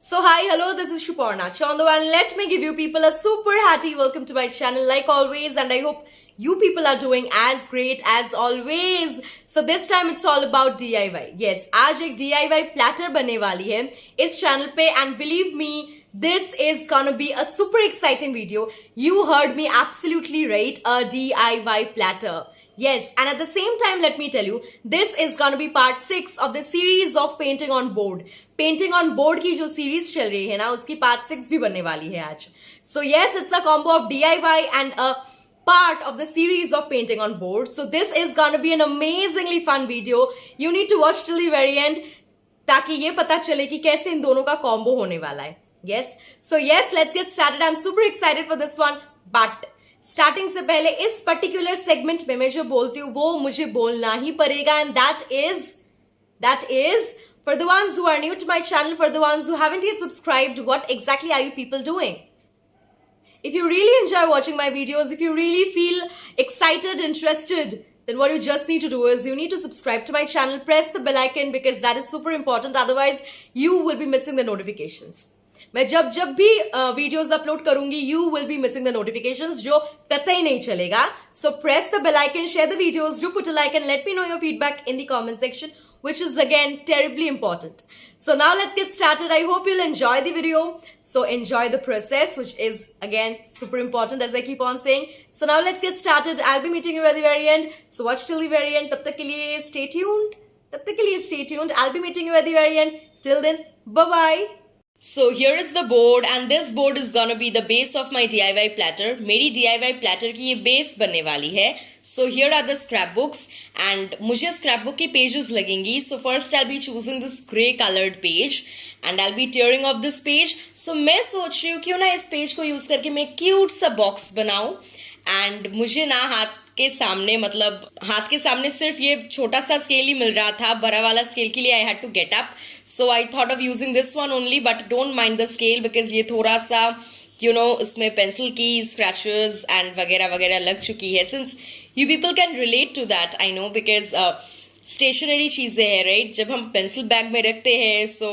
So hi, hello, this is Shuparna Chandu and let me give you people a super hearty welcome to my channel like always, and I hope you people are doing as great as always. So this time it's all about DIY. Yes, आज एक DIY platter बनने वाली है इस channel पे, and believe me, this is gonna be a super exciting video. You heard me absolutely right, a DIY platter. Yes, and at the same time, let me tell you, this is gonna be part 6 of the series of painting on board. Painting on board की जो series चल रही है ना, उसकी part 6 भी बनने वाली है आज. So yes, it's a combo of DIY and a part of the series of painting on board. So this is gonna be an amazingly fun video. You need to watch till the very end ताकि ये पता चले कि कैसे इन दोनों का combo होने वाला है. Yes, so yes, let's get started. I'm super excited for this one, but starting से पहले इस पर्टिकुलर सेगमेंट में मैं जो बोलती हूँ वो मुझे बोलना ही पड़ेगा, and that is for the ones who are new to my channel, for the ones who haven't yet subscribed, what exactly are you people doing? If you really enjoy watching my videos, if you really feel excited, interested, then what you just need to do is you need to subscribe to my channel, press the bell icon because that is super important. Otherwise, you will be missing the notifications. मैं जब भी videos upload करूंगी, you will be missing the notifications, जो कतई नहीं चलेगा. So press the bell icon, share the videos, do put a like and let me know your feedback in the comment section, which is again terribly important. So now let's get started. I hope you'll enjoy the video. So enjoy the process, which is again super important as I keep on saying. So now let's get started. I'll be meeting you at the very end. So watch till the very end. तब तक के लिए stay tuned. I'll be meeting you at the very end. Till then, bye bye. So here is the board, and this board is gonna be the base of my DIY platter. मेरी DIY platter की ये base बनने वाली है. So here are the scrapbooks, and मुझे scrapbook के pages लगेंगी. So first I'll be choosing this grey colored page, and I'll be tearing off this page. So मैं सोच रही हूँ क्यों ना इस page को use करके मैं cute सा box बनाऊँ, and मुझे ना हाथ के सामने सिर्फ ये छोटा सा स्केल ही मिल रहा था. बड़ा वाला स्केल के लिए I had to get up, so I thought of using this one only, but don't mind the scale because ये थोड़ा सा उसमें पेंसिल की स्क्रैचेस एंड वगैरह वगैरह लग चुकी है. Since you people can relate to that, I know, because stationery चीज़ें हैं राइट, जब हम पेंसिल बैग में रखते हैं सो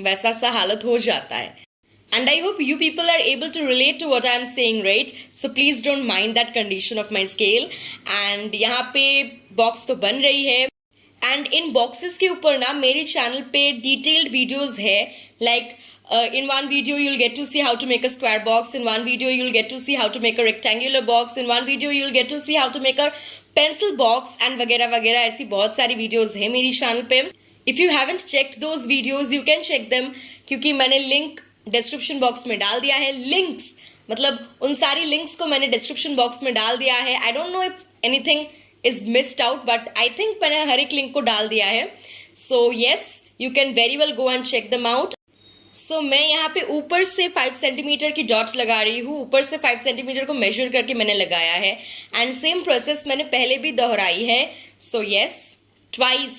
वैसा सा हालत हो जाता है. And I hope you people are able to relate to what I am saying, right? So please don't mind that condition of my scale. And यहाँ पे box तो बन रही है. And इन boxes के ऊपर ना मेरे channel पे detailed videos है. Like in one video you'll get to see how to make a square box. In one video you'll get to see how to make a rectangular box. In one video you'll get to see how to make a pencil box and वगैरह वगैरह. ऐसी बहुत सारी videos है मेरी channel पे. If you haven't checked those videos, you can check them क्योंकि मैंने link डिस्क्रिप्शन बॉक्स में डाल दिया है. लिंक्स मतलब उन सारी लिंक्स को मैंने डिस्क्रिप्शन बॉक्स में डाल दिया है. I don't know if anything is missed out, but I think मैंने हर एक लिंक को डाल दिया है. So yes, you can very well go and check them out. सो मैं यहाँ पे ऊपर से 5 सेंटीमीटर की डॉट्स लगा रही हूँ. ऊपर से 5 सेंटीमीटर को मेजर करके मैंने लगाया है, एंड सेम प्रोसेस मैंने पहले भी दोहराई है. So yes, twice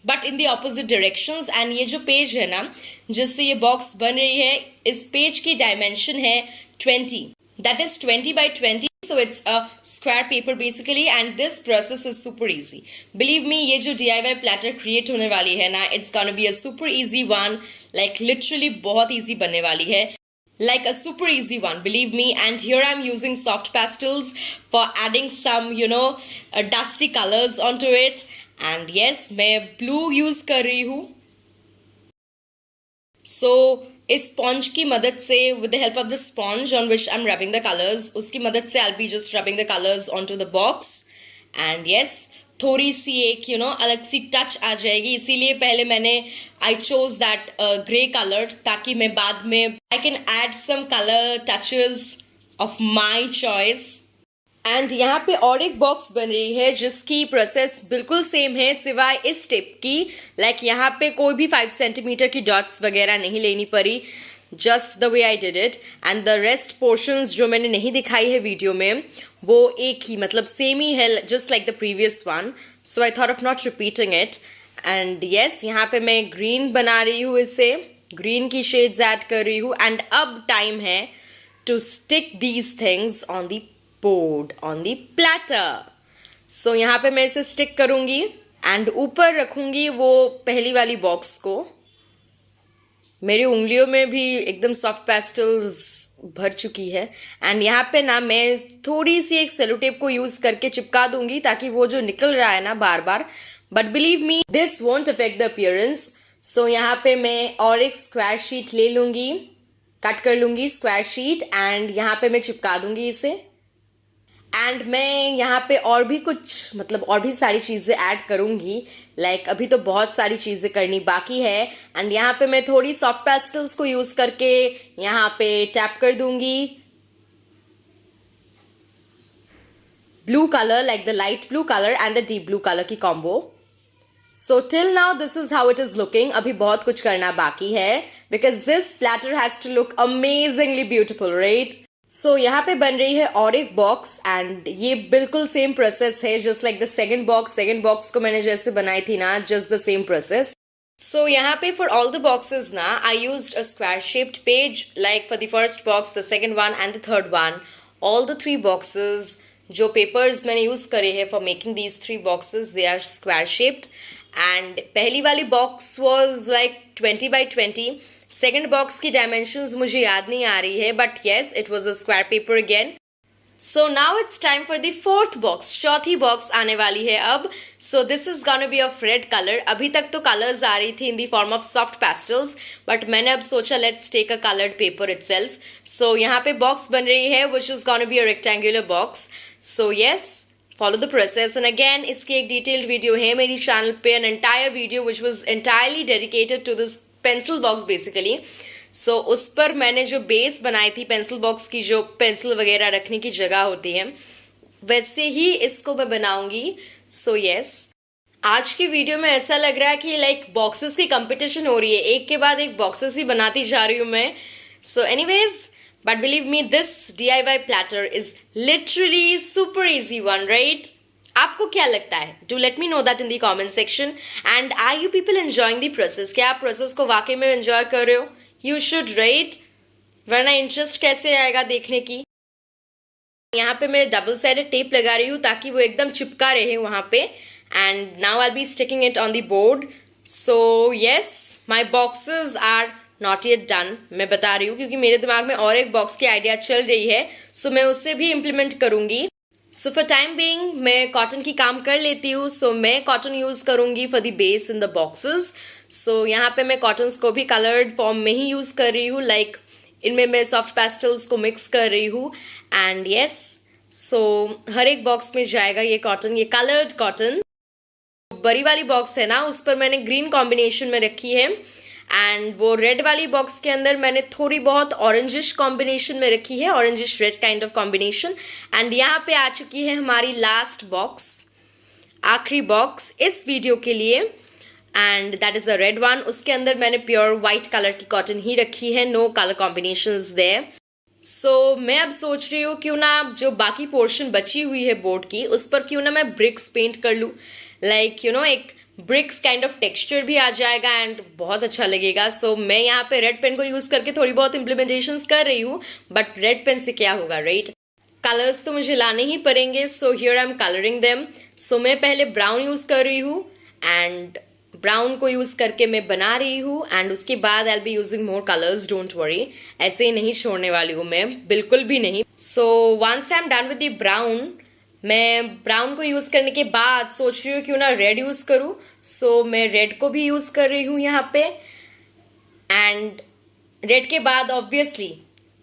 but in the opposite directions. And ये जो पेज है ना जिससे ये बॉक्स बन रही है, इस पेज की डायमेंशन है 20, that is 20 by 20. So it's a square paper basically, and this process is super easy. Believe me, ये जो DIY platter create होने वाली है ना, it's gonna be a super easy one. Like literally बहुत easy बनने वाली है. Like a super easy one, believe me. And here I'm using soft pastels for adding some dusty colors onto it. And yes, मैं blue use कर रही हूँ. So इस sponge की मदद से, with the help of the sponge on which I'm rubbing the colors, उसकी मदद से I'll be just rubbing the colors onto the box. And yes, थोड़ी सी एक अलग सी टच आ जाएगी. इसीलिए पहले मैंने I chose that grey color ताकि मैं बाद में I can add some color touches of my choice. And यहाँ पे और एक बॉक्स बन रही है जिसकी प्रोसेस बिल्कुल सेम है सिवाय इस स्टेप की. लाइक यहाँ पे कोई भी 5 सेंटीमीटर की डॉट्स वगैरह नहीं लेनी पड़ी, just the way I did it. And the rest portions जो मैंने नहीं दिखाई है वीडियो में वो एक ही मतलब सेम ही है, just like the previous one. So I thought of not repeating it. And yes, यहाँ पे मैं ग्रीन बना रही हूँ, इसे ग्रीन की शेड्स ऐड कर रही हूँ. एंड अब टाइम है to stick these things on the board, on the platter. So यहाँ पे मैं इसे स्टिक करूँगी एंड ऊपर रखूँगी वो पहली वाली बॉक्स को. मेरी उंगलियों में भी एकदम सॉफ्ट पेस्टल्स भर चुकी है। एंड यहाँ पे ना मैं थोड़ी सी एक सेलो टेप को यूज करके चिपका दूंगी ताकि वो जो निकल रहा है ना बार बार, but believe me this won't affect the appearance. So यहाँ पे मैं और एक स्क्वायर शीट ले लूंगी, कट कर लूंगी स्क्वायर शीट, एंड यहाँ पे मैं चिपका दूंगी इसे। एंड मैं यहाँ पे और भी कुछ मतलब और भी सारी चीज़ें ऐड करूँगी, लाइक अभी तो बहुत सारी चीज़ें करनी बाकी है। एंड यहाँ पे मैं थोड़ी सॉफ्ट पेस्टल्स को यूज़ करके यहाँ पे टैप कर दूंगी blue colour, like the light blue colour and the deep blue colour की combo. So till now this is how it is looking. अभी बहुत कुछ करना बाकी है because this platter has to look amazingly beautiful, right? So यहाँ पे बन रही है और एक बॉक्स, एंड ये बिल्कुल सेम प्रोसेस है just like the second box को मैंने जैसे बनाई थी ना, just the same process. So यहाँ पे फॉर ऑल द बॉक्सेस ना I used a square shaped page, like for the first box, the second one and the third one. All the three boxes जो papers मैंने use करे हैं for making these three boxes, they are square shaped. And पहली वाली box was like 20x20। Second box की dimensions मुझे याद नहीं आ रही है, but yes it was a square paper again. So now it's time for the fourth box. चौथी बॉक्स आने वाली है अब। So this is gonna be of red colour. अभी तक तो कलर्स आ रही थी in the form of soft pastels, but मैंने अब सोचा let's take a coloured paper itself. So यहाँ पे बॉक्स बन रही है which is gonna be a rectangular box. So yes, follow the process। and again इसकी एक detailed video है मेरी channel पे, an entire video which was entirely dedicated to this pencil box basically। so उस पर मैंने जो बेस बनाई थी पेंसिल बॉक्स की, जो पेंसिल वगैरह रखने की जगह होती है, वैसे ही इसको मैं बनाऊंगी। so yes, आज की वीडियो में ऐसा लग रहा है कि लाइक बॉक्सेस की कंपटीशन हो रही है, एक के बाद एक बॉक्सेस ही बनाती जा रही हूँ मैं। so anyways, but believe me, this DIY platter is literally super easy one, right? आपको क्या लगता है? Do let me know that in the comment section. And are you people enjoying the process? क्या आप प्रोसेस को वाकई में enjoy कर रहे हो? You should, right? वरना इंटरेस्ट कैसे आएगा देखने की? यहाँ पे मैं डबल साइडेड टेप लगा रही हूँ ताकि वो एकदम चिपका रहे वहाँ पे। And now I'll be sticking it on the board. So yes, my boxes are not yet done. मैं बता रही हूँ क्योंकि मेरे दिमाग में और एक बॉक्स की आइडिया चल रही है, सो मैं उससे भी इम्प्लीमेंट करूँगी। सो फॉर टाइम बीइंग मैं कॉटन की काम कर लेती हूँ। सो मैं कॉटन यूज़ करूँगी for the base in the boxes. So यहाँ पे मैं कॉटन्स को भी कलर्ड फॉर्म में ही यूज़ कर रही हूँ, लाइक इनमें मैं सॉफ्ट पेस्टल्स को मिक्स कर रही हूँ। एंड येस, सो हर एक बॉक्स में जाएगा ये कॉटन, ये कलर्ड कॉटन। बड़ी वाली बॉक्स है ना, उस पर मैंने ग्रीन कॉम्बिनेशन में रखी है, एंड वो रेड वाली बॉक्स के अंदर मैंने थोड़ी बहुत ऑरेंजिश कॉम्बिनेशन में रखी है, orangish red kind of combination. And यहाँ पे आ चुकी है हमारी लास्ट बॉक्स, आखिरी बॉक्स इस वीडियो के लिए, and that is a red one. उसके अंदर मैंने प्योर वाइट कलर की कॉटन ही रखी है, नो कलर कॉम्बिनेशंस देयर। सो मैं अब सोच रही हूँ क्यों ना जो बाकी पोर्शन बची हुई है बोर्ड की, उस पर क्यों ना मैं ब्रिक्स पेंट कर लूँ, लाइक यू नो एक ब्रिक्स काइंड ऑफ टेक्सचर भी आ जाएगा एंड बहुत अच्छा लगेगा। सो मैं यहाँ पे रेड पेन को यूज़ करके थोड़ी बहुत इम्प्लीमेंटेशंस कर रही हूँ, बट रेड पेन से क्या होगा, राइट? कलर्स तो मुझे लाने ही पड़ेंगे। So here I am colouring them. So मैं पहले ब्राउन यूज़ कर रही हूँ, एंड ब्राउन को यूज़ करके मैं बना रही हूँ, एंड उसके बाद I be using more colours, don't worry. ऐसे ही नहीं छोड़ने वाली हूँ मैं, बिल्कुल भी नहीं। So once I am done with the brown, मैं ब्राउन को यूज़ करने के बाद सोच रही हूँ क्यों ना रेड यूज़ करूँ। सो मैं रेड को भी यूज़ कर रही हूँ यहाँ पे, एंड रेड के बाद ऑब्वियसली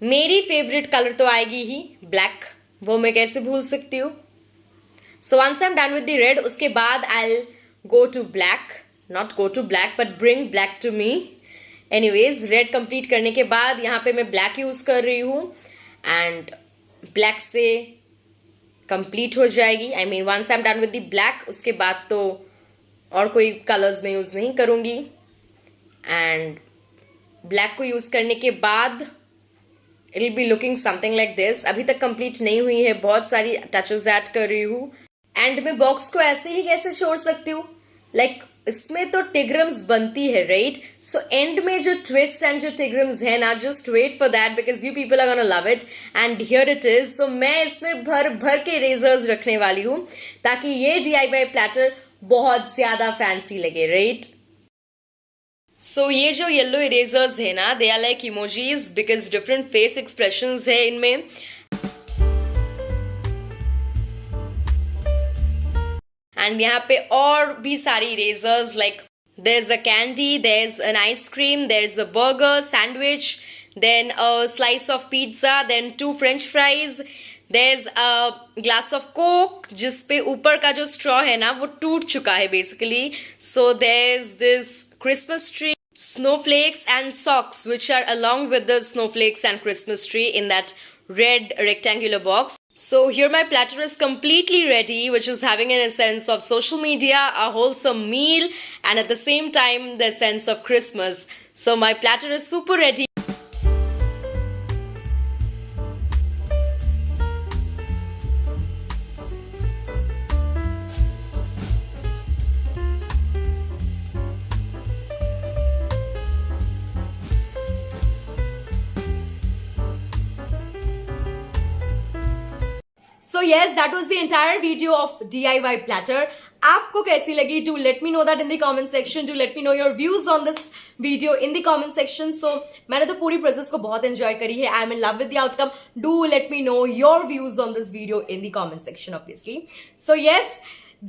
मेरी फेवरेट कलर तो आएगी ही ब्लैक, वो मैं कैसे भूल सकती हूँ। So once I am done with the red, उसके बाद I go to black, not go to black but bring black to me. Anyways, red complete करने के बाद यहाँ पे मैं ब्लैक यूज़ कर रही हूँ, एंड ब्लैक से कंप्लीट हो जाएगी। I mean once I am done with the black, उसके बाद तो और कोई कलर्स में यूज़ नहीं करूँगी। एंड ब्लैक को यूज़ करने के बाद it will be looking something like this. अभी तक कंप्लीट नहीं हुई है, बहुत सारी टचेस ऐड कर रही हूँ। एंड मैं बॉक्स को ऐसे ही कैसे छोड़ सकती हूँ, लाइक इसमें तो टिग्रम्स बनती है, राइट? सो एंड में जो ट्विस्ट एंड जो टिग्रम्स है ना, just wait for that because you people are gonna love it. And here it is. So मैं इसमें भर भर के इरेजर्स रखने वाली हूँ ताकि ये DIY प्लेटर बहुत ज़्यादा फैंसी लगे, राइट? सो ये जो येलो इरेजर्स है ना, they are like emojis because different face expressions है इनमें. एंड यहाँ पे और भी सारी erasers like there's a candy, there's an ice cream, there's a burger, sandwich, then a slice of pizza, then 2 french fries, there's a glass of coke जिस पे ऊपर का जो straw है ना वो टूट चुका है basically. So there's this Christmas tree, snowflakes and socks which are along with the snowflakes and Christmas tree in that red rectangular box. So here my platter is completely ready, which is having an essence of social media, a wholesome meal, and at the same time the sense of Christmas. So my platter is super ready. So yes, that was the entire video of DIY platter. आपको कैसी लगी? Do let me know that in the comment section. Do let me know your views on this video in the comment section. So मैंने तो पूरी process को बहुत enjoy करी है. I'm in love with the outcome. Do let me know your views on this video in the comment section, obviously. So yes,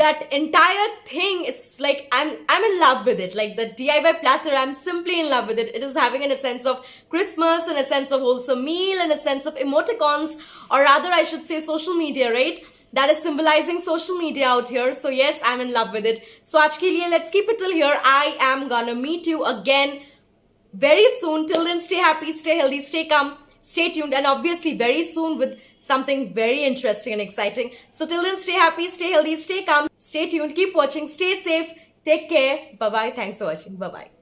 that entire thing is like I'm in love with it. Like the DIY platter, I'm simply in love with it. It is having an essence of Christmas and a sense of wholesome meal and a sense of emoticons, or rather I should say social media, right? That is symbolizing social media out here. So yes, I'm in love with it. So aaj ke liye let's keep it till here. I am gonna meet you again very soon. Till then, stay happy, stay healthy, stay calm, stay tuned, and obviously very soon with something very interesting and exciting. So till then, stay happy, stay healthy, stay calm, stay tuned, keep watching, stay safe, take care. Bye bye. Thanks for watching. Bye bye.